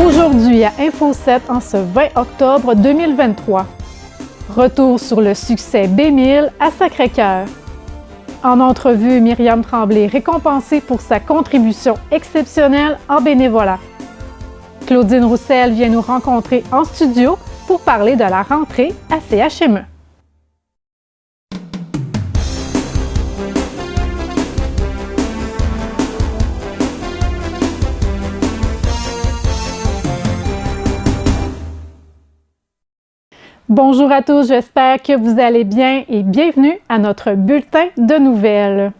Aujourd'hui à Info 7 en ce 20 octobre 2023. Retour sur le succès B1000 à Sacré-Cœur. En entrevue, Myriam Tremblay récompensée pour sa contribution exceptionnelle en bénévolat. Claudine Roussel vient nous rencontrer en studio pour parler de la rentrée à CHME. Bonjour à tous, j'espère que vous allez bien et bienvenue à notre bulletin de nouvelles.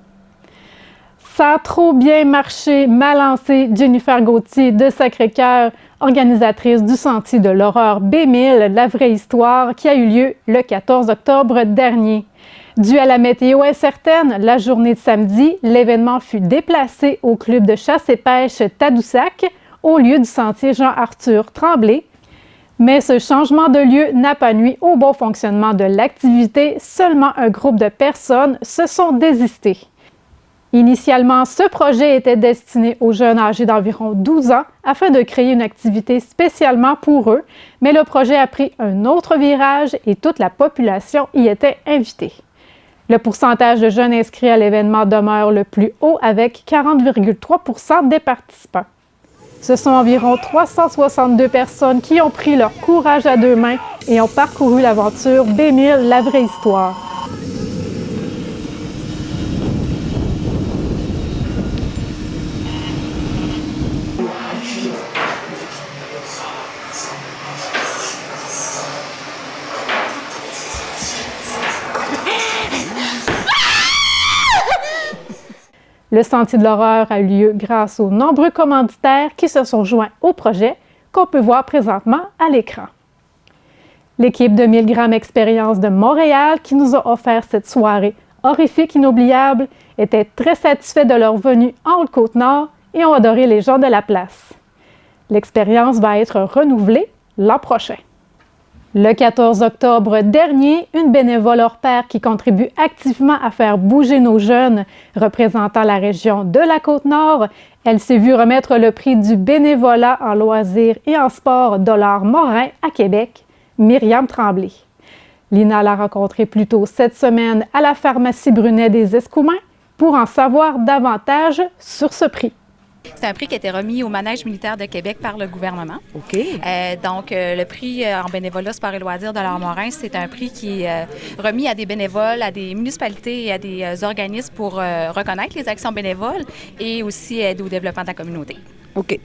Ça a trop bien marché, m'a lancé Jennifer Gauthier de Sacré-Cœur, organisatrice du Sentier de l'horreur B1000, la vraie histoire, qui a eu lieu le 14 octobre dernier. Dû à la météo incertaine, la journée de samedi, l'événement fut déplacé au club de chasse et pêche Tadoussac, au lieu du sentier Jean-Arthur Tremblay. Mais ce changement de lieu n'a pas nui au bon fonctionnement de l'activité, seulement un groupe de personnes se sont désistés. Initialement, ce projet était destiné aux jeunes âgés d'environ 12 ans afin de créer une activité spécialement pour eux, mais le projet a pris un autre virage et toute la population y était invitée. Le pourcentage de jeunes inscrits à l'événement demeure le plus haut avec 40,3% des participants. Ce sont environ 362 personnes qui ont pris leur courage à deux mains et ont parcouru l'aventure B1000, la vraie histoire. Le Sentier de l'horreur a eu lieu grâce aux nombreux commanditaires qui se sont joints au projet, qu'on peut voir présentement à l'écran. L'équipe de 1000 grammes Expérience de Montréal, qui nous a offert cette soirée horrifique inoubliable, était très satisfait de leur venue en Haute-Côte-Nord et ont adoré les gens de la place. L'expérience va être renouvelée l'an prochain. Le 14 octobre dernier, une bénévole hors pair qui contribue activement à faire bouger nos jeunes représentant la région de la Côte-Nord, elle s'est vue remettre le prix du bénévolat en loisirs et en sport Dollars Morin à Québec, Myriam Tremblay. Lina l'a rencontrée plus tôt cette semaine à la pharmacie Brunet des Escoumins pour en savoir davantage sur ce prix. C'est un prix qui a été remis au Manège militaire de Québec par le gouvernement. OK. Donc, le prix en bénévolat, sport et loisirs de Dollars Morin, c'est un prix qui est remis à des bénévoles, à des municipalités et à des organismes pour reconnaître les actions bénévoles et aussi aider au développement de la communauté. OK.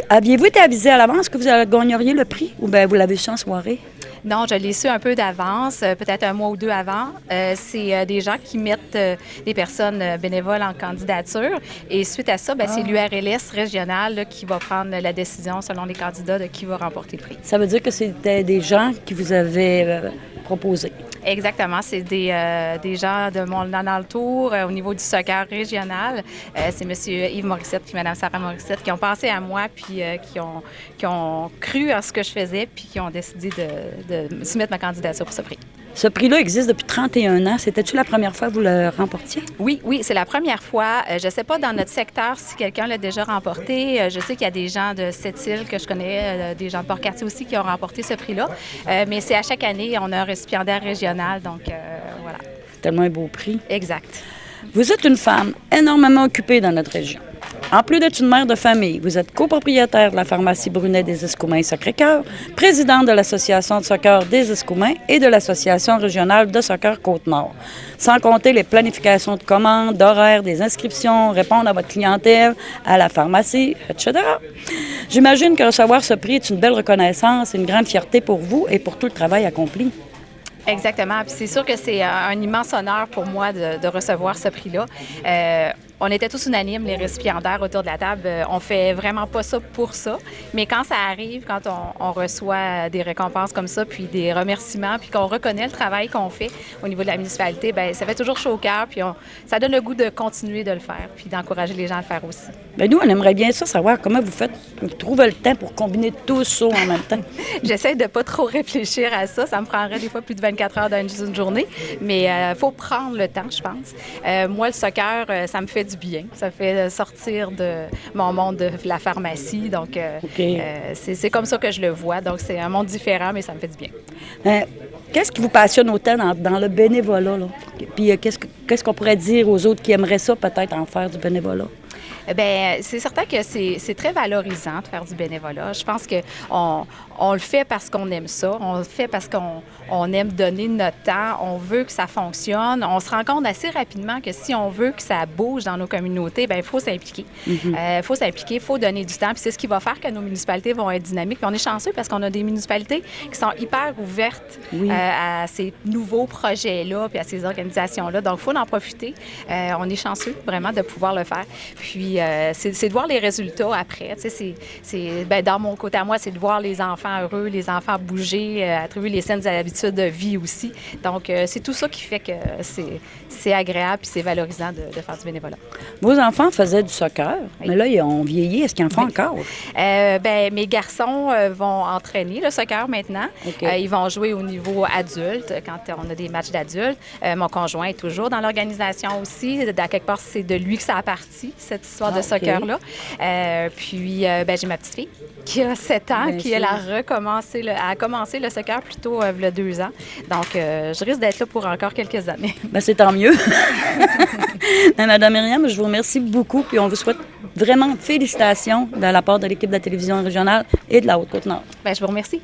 Aviez-vous été avisé à l'avance que vous gagneriez le prix ou bien vous l'avez su en soirée? Non, je l'ai su un peu d'avance, peut-être un mois ou deux avant. C'est des gens qui mettent des personnes bénévoles en candidature. Et suite à ça, c'est l'URLS régional là, qui va prendre la décision selon les candidats de qui va remporter le prix. Ça veut dire que c'était des gens qui vous avaient proposé? Exactement. C'est des gens de mon alentour au niveau du soccer régional. C'est M. Yves Morissette et Mme Sarah Morissette qui ont pensé à moi puis qui ont cru en ce que je faisais puis qui ont décidé de soumettre ma candidature pour ce prix. Ce prix-là existe depuis 31 ans. C'était-tu la première fois que vous le remportiez? Oui, c'est la première fois. Je ne sais pas dans notre secteur si quelqu'un l'a déjà remporté. Je sais qu'il y a des gens de Sept-Îles que je connais, des gens de Port-Cartier aussi qui ont remporté ce prix-là. Mais c'est à chaque année, on a un récipiendaire régional, donc voilà. Tellement un beau prix. Exact. Vous êtes une femme énormément occupée dans notre région. En plus d'être une mère de famille, vous êtes copropriétaire de la pharmacie Brunet des Escoumins Sacré-Cœur, présidente de l'Association de soccer des Escoumins et de l'Association régionale de soccer Côte-Nord. Sans compter les planifications de commandes, d'horaires, des inscriptions, répondre à votre clientèle, à la pharmacie, etc. J'imagine que recevoir ce prix est une belle reconnaissance et une grande fierté pour vous et pour tout le travail accompli. Exactement. Puis c'est sûr que c'est un immense honneur pour moi de recevoir ce prix-là. On était tous unanimes, les récipiendaires autour de la table. On fait vraiment pas ça pour ça. Mais quand ça arrive, quand on reçoit des récompenses comme ça, puis des remerciements, puis qu'on reconnaît le travail qu'on fait au niveau de la municipalité, bien, ça fait toujours chaud au cœur, puis ça donne le goût de continuer de le faire, puis d'encourager les gens à le faire aussi. Bien, nous, on aimerait bien ça, savoir comment vous faites pour trouver le temps pour combiner tout ça en même temps. J'essaie de pas trop réfléchir à ça. Ça me prendrait des fois plus de 24 heures dans une journée, mais il faut prendre le temps, je pense. Moi, le soccer, ça me fait du du bien. Ça fait sortir de mon monde de la pharmacie. Donc, c'est comme ça que je le vois. Donc, c'est un monde différent, mais ça me fait du bien. Qu'est-ce qui vous passionne autant dans le bénévolat, là? Puis qu'est-ce qu'on pourrait dire aux autres qui aimeraient ça, peut-être, en faire du bénévolat? Bien, c'est certain que c'est très valorisant de faire du bénévolat. Je pense qu'on le fait parce qu'on aime ça. On le fait parce qu'on aime donner notre temps. On veut que ça fonctionne. On se rend compte assez rapidement que si on veut que ça bouge dans nos communautés, bien, il faut s'impliquer. Il faut s'impliquer, il faut donner du temps. Puis c'est ce qui va faire que nos municipalités vont être dynamiques. Puis on est chanceux parce qu'on a des municipalités qui sont hyper ouvertes à ces nouveaux projets-là puis à ces organisations-là. Donc, il faut en profiter. On est chanceux, vraiment, de pouvoir le faire. Puis, c'est de voir les résultats après. Dans mon côté à moi, c'est de voir les enfants heureux, les enfants bouger, attribuer les saines habitudes de vie aussi. Donc, c'est tout ça qui fait que c'est agréable et c'est valorisant de faire du bénévolat. Vos enfants faisaient du soccer, mais là, ils ont vieilli. Est-ce qu'ils en font encore? Mes garçons vont entraîner le soccer maintenant. Ils vont jouer au niveau adulte quand on a des matchs d'adultes. Mon conjoint est toujours dans l'organisation aussi. À quelque part, c'est de lui que ça a parti, cette histoire de soccer-là. Puis, j'ai ma petite fille qui a 7 ans, qui elle a commencé le soccer plutôt il y a 2 ans. Donc, je risque d'être là pour encore quelques années. Bien, c'est tant mieux. Madame Myriam, je vous remercie beaucoup, puis on vous souhaite vraiment félicitations de la part de l'équipe de la télévision régionale et de la Haute-Côte-Nord. Bien, je vous remercie.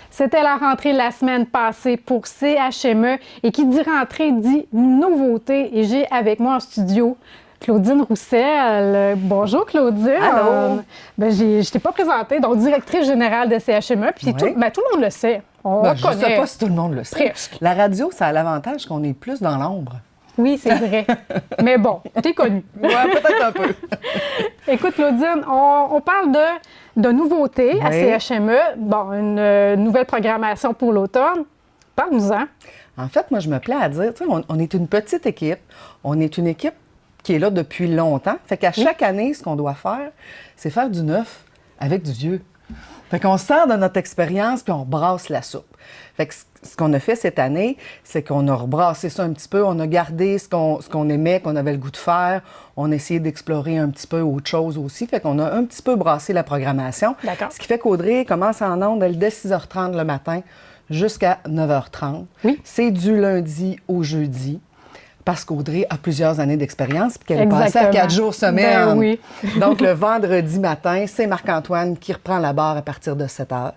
C'était la rentrée la semaine passée pour CHME et qui dit rentrée dit nouveauté. Et j'ai avec moi en studio Claudine Roussel. Bonjour Claudine. Allô. Je t'ai pas présentée, donc directrice générale de CHME, puis tout le monde le sait. On connaît. Je ne sais pas si tout le monde le sait. Presque. La radio, ça a l'avantage qu'on est plus dans l'ombre. Oui, c'est vrai. Mais bon, t'es connue. Oui, peut-être un peu. Écoute, Claudine, on parle de nouveautés à CHME. Bon, une nouvelle programmation pour l'automne. Parle-nous-en. En fait, moi, je me plais à dire, tu sais, on est une petite équipe. On est une équipe qui est là depuis longtemps. Fait qu'à chaque année, ce qu'on doit faire, c'est faire du neuf avec du vieux. Fait qu'on sert de notre expérience puis on brasse la soupe. Fait que ce qu'on a fait cette année, c'est qu'on a rebrassé ça un petit peu. On a gardé ce qu'on aimait, qu'on avait le goût de faire. On a essayé d'explorer un petit peu autre chose aussi. Fait qu'on a un petit peu brassé la programmation. D'accord. Ce qui fait qu'Audrey commence en ondes dès 6h30 le matin jusqu'à 9h30. Oui. C'est du lundi au jeudi. Parce qu'Audrey a plusieurs années d'expérience et qu'elle est passée à 4 jours semaine. Ben oui. Donc, le vendredi matin, c'est Marc-Antoine qui reprend la barre à partir de 7 heures.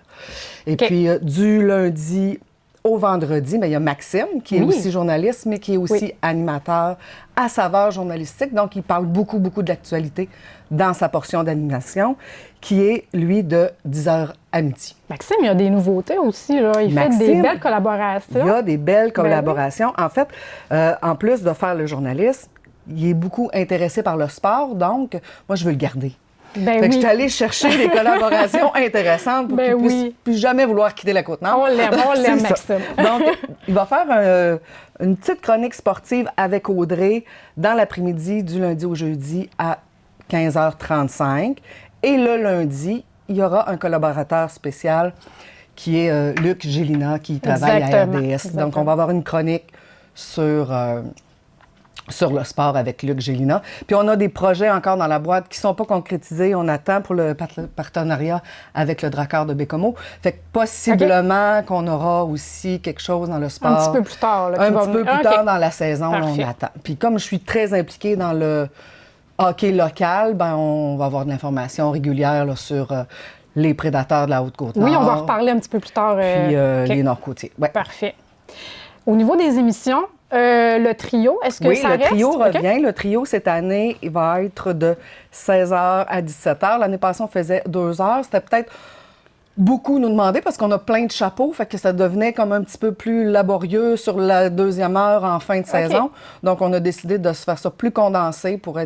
Et puis, du lundi au vendredi, il y a Maxime, qui est aussi journaliste, mais qui est aussi animateur à saveur journalistique. Donc, il parle beaucoup de l'actualité dans sa portion d'animation, qui est, lui, de 10h à midi. Maxime, il y a des nouveautés aussi, là. Il fait des belles collaborations. Il y a des belles collaborations. En fait, en plus de faire le journalisme, il est beaucoup intéressé par le sport, donc moi, je veux le garder. Fait que je suis allée chercher des collaborations intéressantes pour qu'il puisse plus jamais vouloir quitter la Côte-Nord. On l'aime, Maxime. Donc, il va faire une petite chronique sportive avec Audrey dans l'après-midi du lundi au jeudi à 15h35. Et le lundi, il y aura un collaborateur spécial qui est Luc Gélina, qui travaille à RDS. Exactement. Donc, on va avoir une chronique sur le sport avec Luc Gélina. Puis on a des projets encore dans la boîte qui ne sont pas concrétisés. On attend pour le partenariat avec le Drakkar de Bécomo. Fait que possiblement qu'on aura aussi quelque chose dans le sport. Un petit peu plus tard. Là, un petit peu plus tard dans la saison, là, on attend. Puis comme je suis très impliquée dans le hockey local, on va avoir de l'information régulière là, sur les prédateurs de la Haute-Côte-Nord. Oui, on va en reparler un petit peu plus tard. Puis les Nord-Côtiers. Ouais. Parfait. Au niveau des émissions, le trio, est-ce que ça reste? Oui, le trio revient. Le trio, cette année, il va être de 16h à 17h. L'année passée, on faisait 2 heures. C'était peut-être beaucoup nous demander parce qu'on a plein de chapeaux, fait que ça devenait comme un petit peu plus laborieux sur la 2e heure en fin de saison. Donc, on a décidé de se faire ça plus condensé pour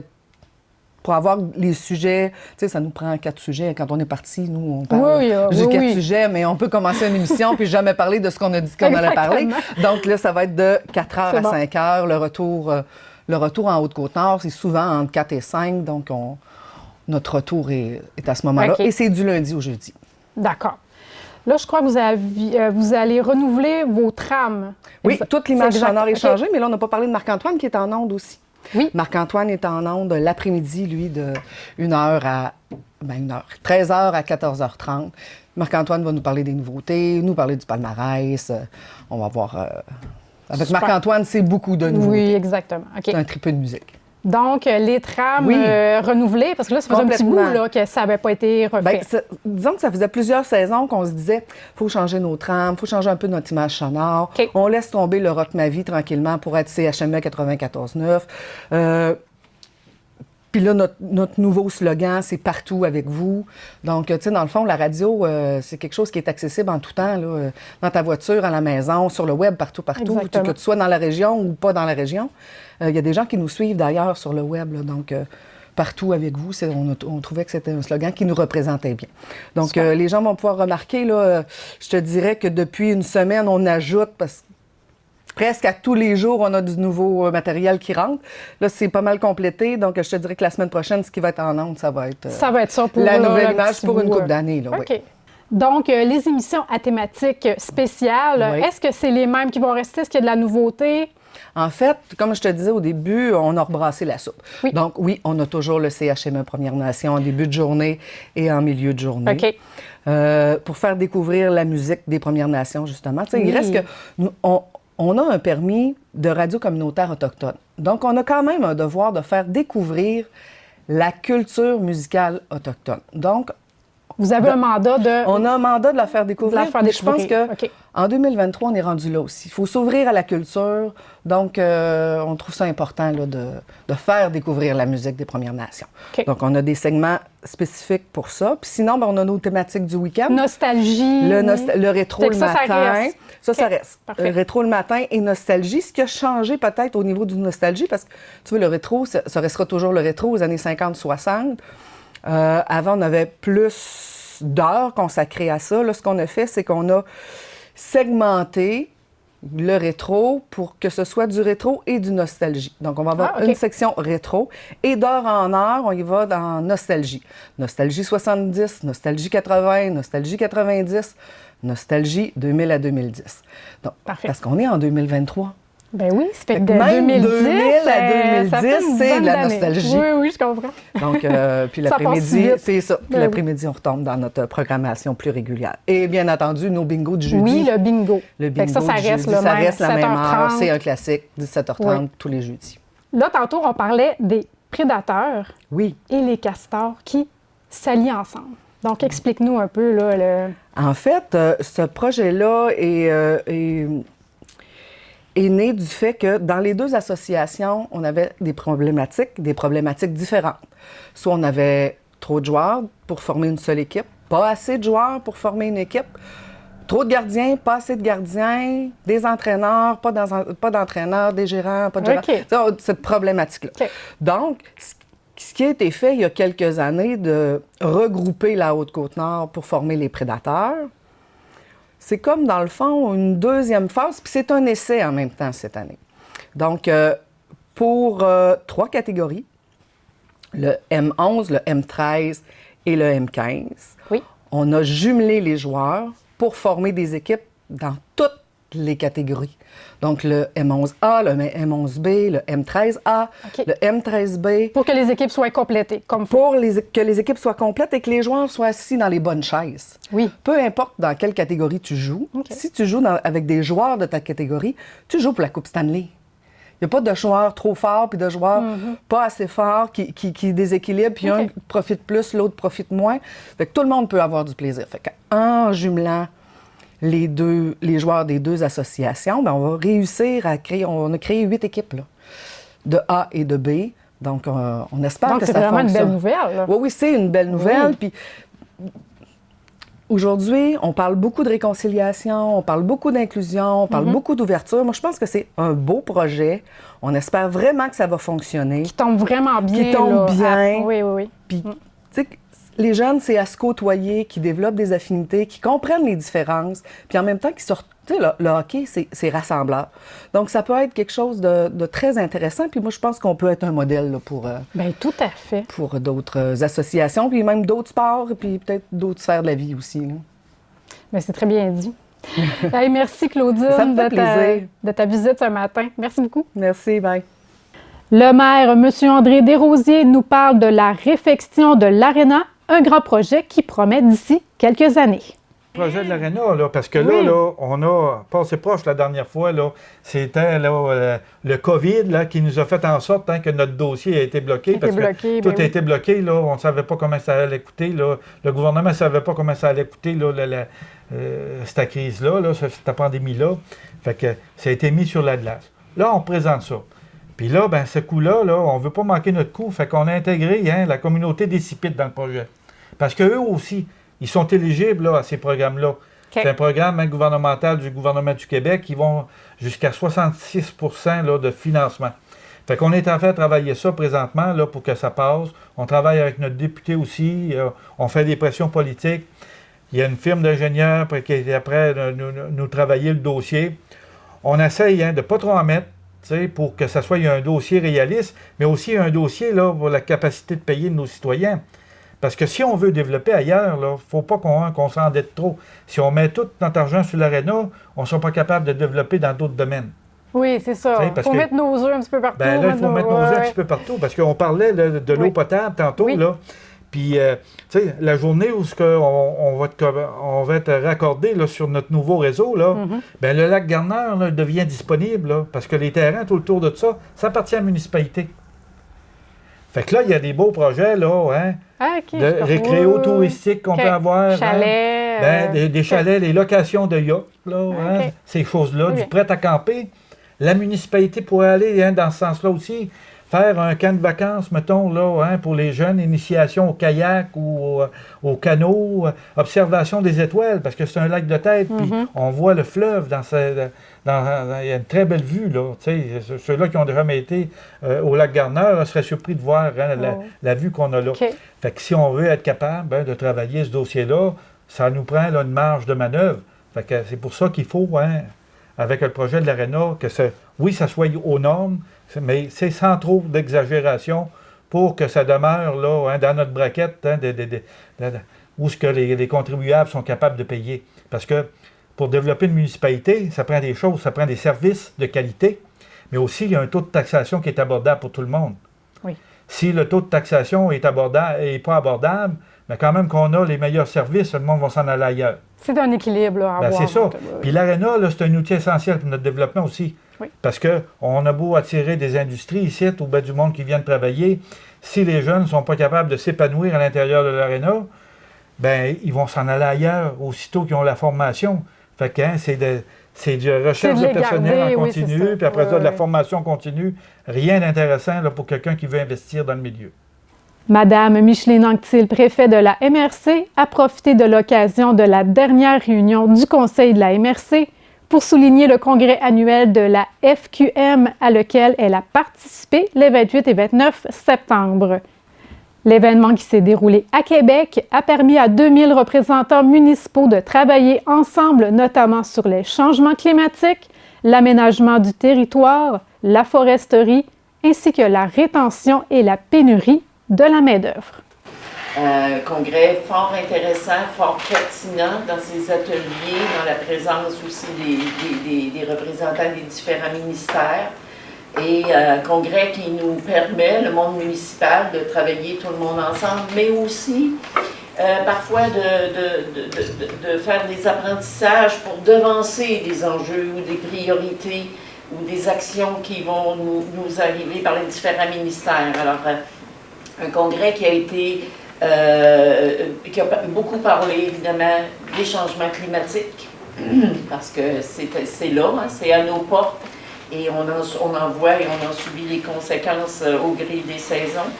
avoir les sujets. Tu sais, ça nous prend 4 sujets. Quand on est parti, nous, on parle de 4 sujets, mais on peut commencer une émission puis jamais parler de ce qu'on a dit qu'on allait parler. Donc là, ça va être de 4 heures à 5 heures. Le retour en Haute-Côte-Nord, c'est souvent entre 4 et 5. Donc, notre retour est à ce moment-là. Et c'est du lundi au jeudi. D'accord. Là, je crois que vous allez renouveler vos trames. Oui, toute l'image sonore est changée, mais là, on n'a pas parlé de Marc-Antoine qui est en onde aussi. Oui. Marc-Antoine est en ondes l'après-midi, lui, de 1h à 13h à 14h30. Marc-Antoine va nous parler des nouveautés, nous parler du palmarès. On va voir... avec Super. Marc-Antoine, c'est beaucoup de nouveautés. Oui, exactement. OK. C'est un tripeux de musique. Donc, les trames Oui. renouvelées, parce que là, ça faisait un petit bout Complètement. là, que ça n'avait pas été refait. Bien, disons que ça faisait plusieurs saisons qu'on se disait faut changer nos trames, faut changer un peu notre image sonore. OK. On laisse tomber le rock ma vie tranquillement pour être CHME 94.9. Puis là, notre nouveau slogan, c'est partout avec vous. Donc, tu sais, dans le fond, la radio, c'est quelque chose qui est accessible en tout temps, là, dans ta voiture, à la maison, sur le web, partout. Exactement. Que tu sois dans la région ou pas dans la région. Il y a des gens qui nous suivent d'ailleurs sur le web, là, donc partout avec vous. On trouvait que c'était un slogan qui nous représentait bien. Donc, les gens vont pouvoir remarquer, là, je te dirais que depuis une semaine, on ajoute, parce que presque à tous les jours, on a du nouveau matériel qui rentre. Là, c'est pas mal complété. Donc, je te dirais que la semaine prochaine, ce qui va être en ondes, ça va être, ça va être ça pour la nouvelle le image petit pour une bout, couple d'années. Là, OK. oui. Donc, les émissions à thématique spéciale, Oui. est-ce que c'est les mêmes qui vont rester? Est-ce qu'il y a de la nouveauté? En fait, comme je te disais au début, on a rebrassé la soupe. Oui. Donc, oui, on a toujours le CHME Première Nation en début de journée et en milieu de journée. OK. Pour faire découvrir la musique des Premières Nations, justement. Tu sais, Oui. il reste que on a un permis de radio communautaire autochtone. Donc, on a quand même un devoir de faire découvrir la culture musicale autochtone. Donc, Vous avez un mandat de... on a un mandat de la faire découvrir. De la faire puis je pense découvrir. que OK. en 2023, on est rendu là aussi. Il faut s'ouvrir à la culture. Donc, on trouve ça important là, de faire découvrir la musique des Premières Nations. OK. Donc, on a des segments spécifiques pour ça. Puis sinon, ben, on a nos thématiques du week-end. Nostalgie. Le rétro Fait que le ça matin. reste. Ça OK. reste. Parfait. Rétro le matin et nostalgie. Ce qui a changé peut-être au niveau du nostalgie, parce que tu vois, le rétro, ça restera toujours le rétro aux années 50-60. Avant, on avait plus d'heures consacrées à ça. Là, ce qu'on a fait, c'est qu'on a segmenté le rétro pour que ce soit du rétro et du nostalgie. Donc, on va avoir OK. une section rétro et d'heure en heure, on y va dans nostalgie. Nostalgie 70, nostalgie 80, nostalgie 90, nostalgie 2000 à 2010. Donc, Parfait. parce qu'on est en 2023. Ben oui, ça fait Fait que que de même 2010, 2000 à ça fait une 2010, c'est de dizaine la d'années. nostalgie. Oui, oui, je comprends. Donc, puis Ça passe l'après-midi, vite. c'est ça. Puis Ben oui. l'après-midi, on retombe dans notre programmation plus régulière. Et bien entendu, nos bingos du jeudi. Oui, le bingo. Le Fait bingo que ça du reste jeudi, le ça même, reste la même heure. 7h30. C'est un classique, 17h30 Oui. tous les jeudis. Là, tantôt, on parlait des prédateurs Oui. et les castors qui s'allient ensemble. Donc, explique-nous un peu, là, le... En fait, ce projet-là est né du fait que dans les deux associations, on avait des problématiques différentes. Soit on avait trop de joueurs pour former une seule équipe, pas assez de joueurs pour former une équipe, trop de gardiens, pas assez de gardiens, des entraîneurs, pas d'entraîneurs, des gérants, pas de gérants. OK. Tu sais, cette problématique-là. OK. Donc, ce qui a été fait il y a quelques années de regrouper la Haute-Côte-Nord pour former les prédateurs, c'est comme, dans le fond, une deuxième phase, puis c'est un essai en même temps cette année. Donc, pour 3 catégories, le M11, le M13 et le M15, Oui. on a jumelé les joueurs pour former des équipes dans toutes les catégories. Donc, le M11A, le M11B, le M13A, OK. le M13B, Pour que les équipes soient complétées, comme faut. pour que les équipes soient complètes et que les joueurs soient assis dans les bonnes chaises. Oui. Peu importe dans quelle catégorie tu joues, OK. si tu joues avec des joueurs de ta catégorie, tu joues pour la Coupe Stanley. Il n'y a pas de joueurs trop forts puis de joueurs pas assez forts qui déséquilibrent, puis OK. un profite plus, l'autre profite moins. Fait que tout le monde peut avoir du plaisir. Fait qu'en jumelant les joueurs des deux associations, bien, on va réussir à créer... On a créé 8 équipes, là, de A et de B. Donc, on espère Donc, que c'est ça vraiment fonctionne. une belle nouvelle, là. Oui, c'est une belle nouvelle. Oui. Puis aujourd'hui, on parle beaucoup de réconciliation, on parle beaucoup d'inclusion, on parle beaucoup d'ouverture. Moi, je pense que c'est un beau projet. On espère vraiment que ça va fonctionner. Qui tombe vraiment bien. Qui tombe là. bien. Ah, oui, oui, oui. Puis, tu sais, les jeunes, c'est à se côtoyer, qui développent des affinités, qui comprennent les différences, puis en même temps, qui sortent. Tu sais, le hockey, c'est rassembleur. Donc, ça peut être quelque chose de très intéressant. Puis moi, je pense qu'on peut être un modèle là, Bien, tout à fait. pour d'autres associations, puis même d'autres sports, puis peut-être d'autres sphères de la vie aussi. Là. Bien, c'est très bien dit. Hey, merci, Claudine, Ça me fait plaisir. de ta visite ce matin. Merci beaucoup. Merci, bye. Le maire, M. André Desrosiers, nous parle de la réfection de l'Aréna, un grand projet qui promet d'ici quelques années. Le projet de l'Aréna, là, parce que là, on a passé proche la dernière fois, là, c'était le COVID là, qui nous a fait en sorte que notre dossier a été bloqué. Tout a été bloqué, là, on ne savait pas comment ça allait coûter. Là. Le gouvernement ne savait pas comment ça allait coûter, là, cette crise-là, cette pandémie-là. Fait que ça a été mis sur la glace. Là, on présente ça. Puis là, ben, ce coup-là, là, on ne veut pas manquer notre coup. Fait qu'on a intégré la communauté des CIPIT dans le projet. Parce qu'eux aussi, ils sont éligibles là, à ces programmes-là. Okay. C'est un programme gouvernemental du gouvernement du Québec qui vont jusqu'à 66 % là, de financement. Fait qu'on est en train de travailler ça présentement là, pour que ça passe. On travaille avec notre député aussi. On fait des pressions politiques. Il y a une firme d'ingénieurs qui est après nous travailler le dossier. On essaye de ne pas trop en mettre pour que ça soit un dossier réaliste, mais aussi un dossier là, pour la capacité de payer de nos citoyens. Parce que si on veut développer ailleurs, il ne faut pas qu'on s'endette trop. Si on met tout notre argent sur l'Aréna, on ne sera pas capable de développer dans d'autres domaines. Oui, c'est ça. Il faut mettre nos œufs un petit peu partout. Ben là, il faut mettre nos œufs un petit peu partout. Parce qu'on parlait là, de l'eau potable tantôt. Là. Puis, tu sais, la journée où on va être raccordé là, sur notre nouveau réseau, là, ben, le lac Garner là, devient disponible. Là, parce que les terrains tout autour de ça appartient à la municipalité. Fait que là, il y a des beaux projets, là, de récréo-touristique qu'on peut avoir. Chalets. Des chalets, les locations de yachts, là, ces choses-là, du prêt à camper. La municipalité pourrait aller dans ce sens-là aussi, faire un camp de vacances, mettons, là, pour les jeunes, initiation au kayak ou au canot, observation des étoiles, parce que c'est un lac de tête, puis on voit le fleuve il y a une très belle vue, là. Ceux-là qui ont jamais été au lac Garner seraient surpris de voir la vue qu'on a là. Okay. Fait que si on veut être capable de travailler ce dossier-là, ça nous prend une marge de manœuvre. Fait que c'est pour ça qu'il faut, avec le projet de l'Aréna, que ça soit aux normes, mais c'est sans trop d'exagération pour que ça demeure là, dans notre braquette où ce que les contribuables sont capables de payer. Parce que pour développer une municipalité, ça prend des choses, ça prend des services de qualité, mais aussi il y a un taux de taxation qui est abordable pour tout le monde. Oui. Si le taux de taxation est pas abordable, mais quand même qu'on a les meilleurs services, le monde va s'en aller ailleurs. C'est un équilibre là, à avoir. C'est ça. Puis l'Aréna, c'est un outil essentiel pour notre développement aussi. Oui. Parce qu'on a beau attirer des industries ici, ou du monde qui vient de travailler, si les jeunes ne sont pas capables de s'épanouir à l'intérieur de l'Aréna, ben ils vont s'en aller ailleurs aussitôt qu'ils ont la formation. Fait que c'est de recherche de personnel en continu, puis après ça, de la formation continue. Rien d'intéressant là, pour quelqu'un qui veut investir dans le milieu. Madame Micheline Anctil, préfet de la MRC, a profité de l'occasion de la dernière réunion du Conseil de la MRC pour souligner le congrès annuel de la FQM à lequel elle a participé les 28 et 29 septembre. L'événement qui s'est déroulé à Québec a permis à 2000 représentants municipaux de travailler ensemble, notamment sur les changements climatiques, l'aménagement du territoire, la foresterie, ainsi que la rétention et la pénurie de la main-d'œuvre. Un congrès fort intéressant, fort pertinent dans ces ateliers, dans la présence aussi des représentants des différents ministères. Et un congrès qui nous permet, le monde municipal, de travailler tout le monde ensemble, mais aussi parfois de faire des apprentissages pour devancer des enjeux ou des priorités ou des actions qui vont nous arriver par les différents ministères. Alors, un congrès qui a beaucoup parlé, évidemment, des changements climatiques, parce que c'est là, c'est à nos portes. Et on en voit et on en subit les conséquences au gré des saisons.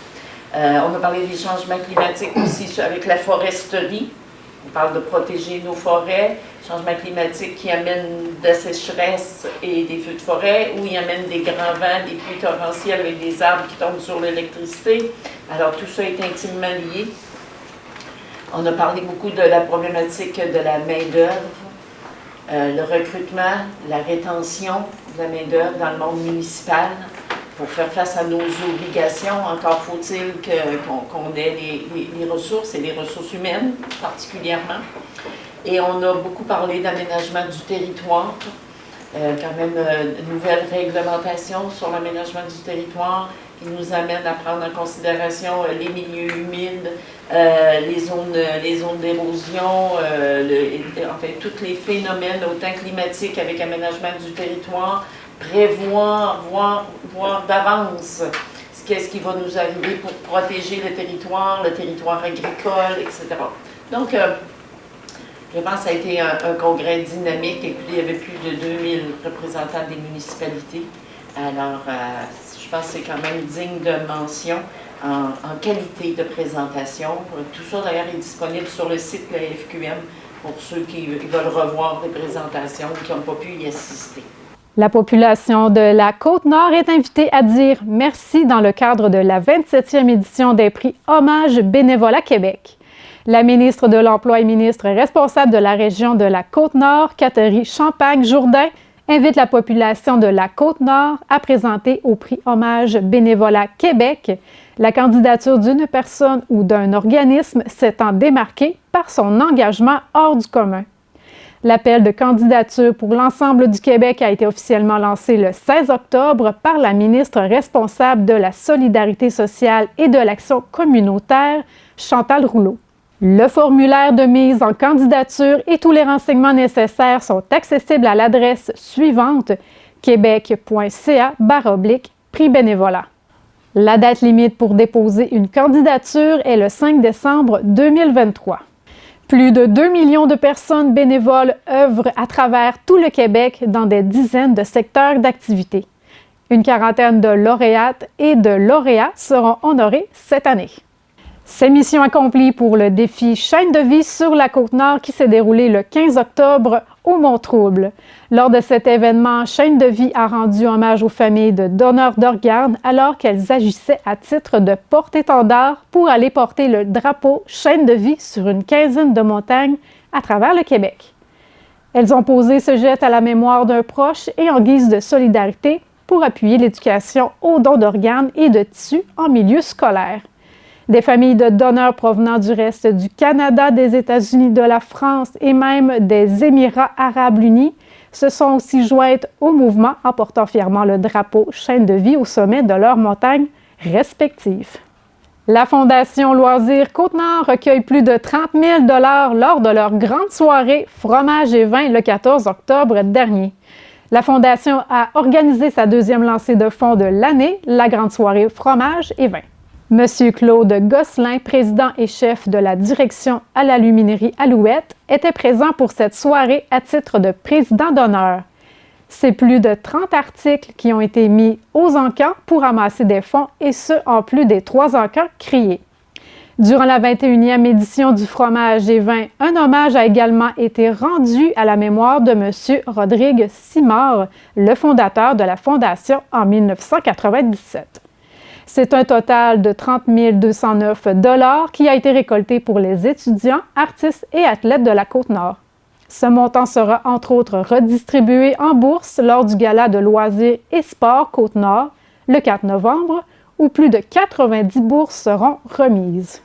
On a parlé des changements climatiques aussi avec la foresterie. On parle de protéger nos forêts. Changements climatiques qui amènent de la sécheresse et des feux de forêt, ou ils amènent des grands vents, des pluies torrentielles avec des arbres qui tombent sur l'électricité. Alors tout ça est intimement lié. On a parlé beaucoup de la problématique de la main-d'œuvre. Le recrutement, la rétention de la main-d'œuvre dans le monde municipal pour faire face à nos obligations. Encore faut-il qu'on ait les ressources et les ressources humaines particulièrement. Et on a beaucoup parlé d'aménagement du territoire, quand même une nouvelle réglementation sur l'aménagement du territoire qui nous amène à prendre en considération les milieux humides, les zones d'érosion, en fait, tous les phénomènes, autant climatiques avec aménagement du territoire, prévoir, voir d'avance qu'est-ce qui va nous arriver pour protéger le territoire agricole, etc. Donc, je pense que ça a été un congrès dynamique et puis il y avait plus de 2000 représentants des municipalités. Alors, je pense que c'est quand même digne de mention en qualité de présentation. Tout ça, d'ailleurs, est disponible sur le site de la FQM pour ceux qui veulent revoir des présentations ou qui n'ont pas pu y assister. La population de la Côte-Nord est invitée à dire merci dans le cadre de la 27e édition des prix Hommage Bénévolat Québec. La ministre de l'Emploi et ministre responsable de la région de la Côte-Nord, Catherine Champagne-Jourdain, invite la population de la Côte-Nord à présenter au prix Hommage Bénévolat Québec la candidature d'une personne ou d'un organisme s'étant démarqué par son engagement hors du commun. L'appel de candidature pour l'ensemble du Québec a été officiellement lancé le 16 octobre par la ministre responsable de la Solidarité sociale et de l'Action communautaire, Chantal Rouleau. Le formulaire de mise en candidature et tous les renseignements nécessaires sont accessibles à l'adresse suivante québec.ca/prix bénévolat. La date limite pour déposer une candidature est le 5 décembre 2023. Plus de 2 millions de personnes bénévoles œuvrent à travers tout le Québec dans des dizaines de secteurs d'activité. Une quarantaine de lauréates et de lauréats seront honorés cette année. C'est mission accomplie pour le défi Chaîne de vie sur la Côte-Nord qui s'est déroulé le 15 octobre au Mont-Trouble. Lors de cet événement, Chaîne de vie a rendu hommage aux familles de donneurs d'organes alors qu'elles agissaient à titre de porte-étendard pour aller porter le drapeau Chaîne de vie sur une quinzaine de montagnes à travers le Québec. Elles ont posé ce geste à la mémoire d'un proche et en guise de solidarité pour appuyer l'éducation aux dons d'organes et de tissus en milieu scolaire. Des familles de donneurs provenant du reste du Canada, des États-Unis, de la France et même des Émirats arabes unis se sont aussi jointes au mouvement en portant fièrement le drapeau Chaîne de vie au sommet de leurs montagnes respectives. La Fondation Loisirs Côte-Nord recueille plus de 30 000 $ lors de leur grande soirée Fromage et vin le 14 octobre dernier. La Fondation a organisé sa deuxième lancée de fonds de l'année, la grande soirée Fromage et vin. Monsieur Claude Gosselin, président et chef de la direction à l'aluminerie Alouette, était présent pour cette soirée à titre de président d'honneur. C'est plus de 30 articles qui ont été mis aux encans pour amasser des fonds et ce, en plus des 3 encans criés. Durant la 21e édition du Fromage et vin, un hommage a également été rendu à la mémoire de Monsieur Rodrigue Simard, le fondateur de la Fondation en 1997. C'est un total de 30 209 $ qui a été récolté pour les étudiants, artistes et athlètes de la Côte-Nord. Ce montant sera entre autres redistribué en bourse lors du gala de loisirs et sports Côte-Nord le 4 novembre, où plus de 90 bourses seront remises.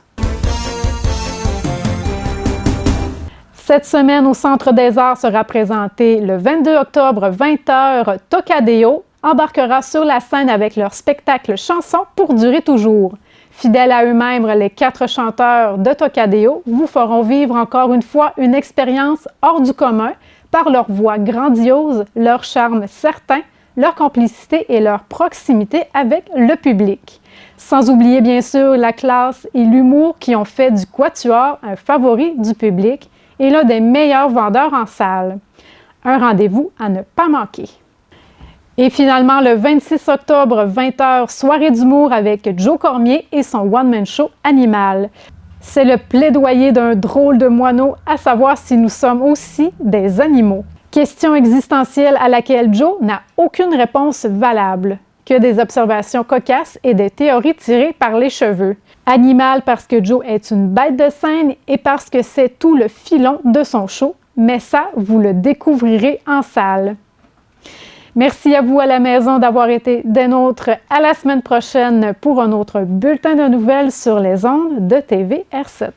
Cette semaine, au Centre des Arts sera présenté le 22 octobre 20h Tocadéo embarquera sur la scène avec leur spectacle Chansons pour durer toujours. Fidèles à eux-mêmes, les 4 chanteurs de Tocadéo vous feront vivre encore une fois une expérience hors du commun par leur voix grandiose, leur charme certain, leur complicité et leur proximité avec le public. Sans oublier bien sûr la classe et l'humour qui ont fait du Quatuor un favori du public et l'un des meilleurs vendeurs en salle. Un rendez-vous à ne pas manquer. Et finalement, le 26 octobre, 20h, soirée d'humour avec Joe Cormier et son one-man show Animal. C'est le plaidoyer d'un drôle de moineau, à savoir si nous sommes aussi des animaux. Question existentielle à laquelle Joe n'a aucune réponse valable, que des observations cocasses et des théories tirées par les cheveux. Animal parce que Joe est une bête de scène et parce que c'est tout le filon de son show, mais ça, vous le découvrirez en salle. Merci à vous à la maison d'avoir été des nôtres. À la semaine prochaine pour un autre bulletin de nouvelles sur les ondes de TV R7.